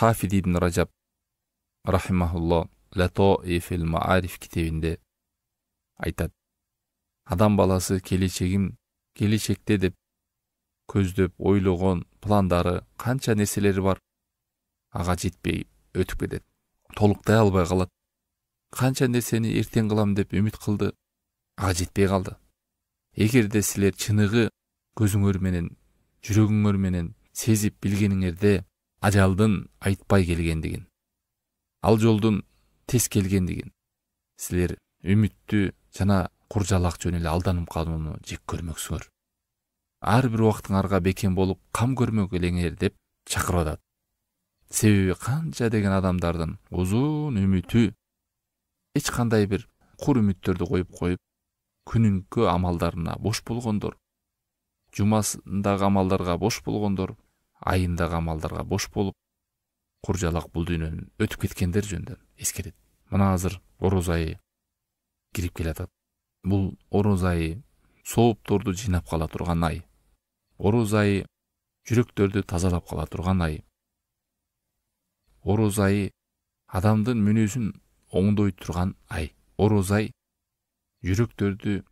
Хафид ибн Ражаб рахимахулло Латоифил Маариф китебинде айтат. Адам баласы келечекте деп көздөп ойлогон пландары канча нерселери бар, ага жетпей өтүп кетет. Толуктай албай калат. Канча нерсени эртең кылам деп үмүт кылды, ага жетпей калды. Эгерде силер чыныгы көзүңөр менен, жүрөгүңөр менен сезип билгениңерде ажалдын айтпай келгендигин, ал жолдун тез келгендигин, силер үмүттү жана куржалак жөн эле алданып калууну жек көрмөксүңөр. Ар бир убактыңарга бекем болуп кам көрмөк элеңер деп чакырып атат. Себеби канча деген адамдардын узун үмүтү эч кандай бир кур үмүттөрдү коюп, күнүнкү амалдарына бош болгондор, жумасындагы амалдарга бош болгондор, айындагы амалдарга бош болуп, куржалак бул дүйнөнүн өтүп кеткендер жөнүндө эскерет. Мына азыр ороз айы кирип келатат. Бул ороз айы соопторду жыйнап кала турган ай. Ороз айы жүрөктөрдү тазалап кала турган ай. Ороз айы адамдын мүнөзүн оңдой турган ай. Ороз ай жүрөктөрдү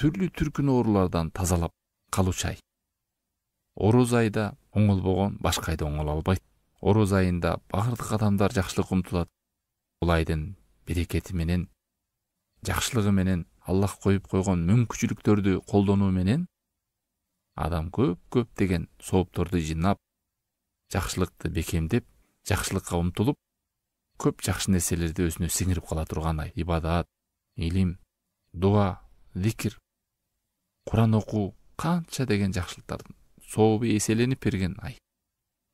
түрлүү түркүн оорулардан тазалап калуучу ай. Ороз айда оңолбогон башка айда оңоло албайт. Ороз айында бардык адамдар жакшылыкка умтулат. Бул айдын берекети менен, жакшылыгы менен, Аллах коюп койгон мүмкүнчүлүктөрдү колдонуу менен адам көп деген соопторду жыйнап, жакшылыкты бекемдеп, жакшылыкка умтулуп, көп жакшы нерселерди өзүнө сиңирип кала турган ай. Ибадат, илим, дуа, зикир, Куран окуу, канча деген жакшылыктардын сообу эселенип берген ай.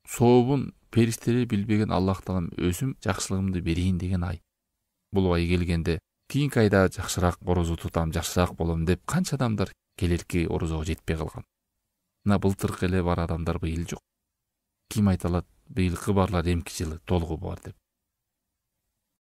Сообун периштелер билбеген Аллах Таалам өзүм жакшылыгымды берейин деген ай. Бул ай келгенде кийинки айда жакшыраак орозо тутам, жакшыраак болом деп канча адамдар келерки орозого жетпей калган. Мына былтыркы эле бар адамдар быйыл жок. Ким айта алат, быйылкы барлар эмки жылы толугу бар деп.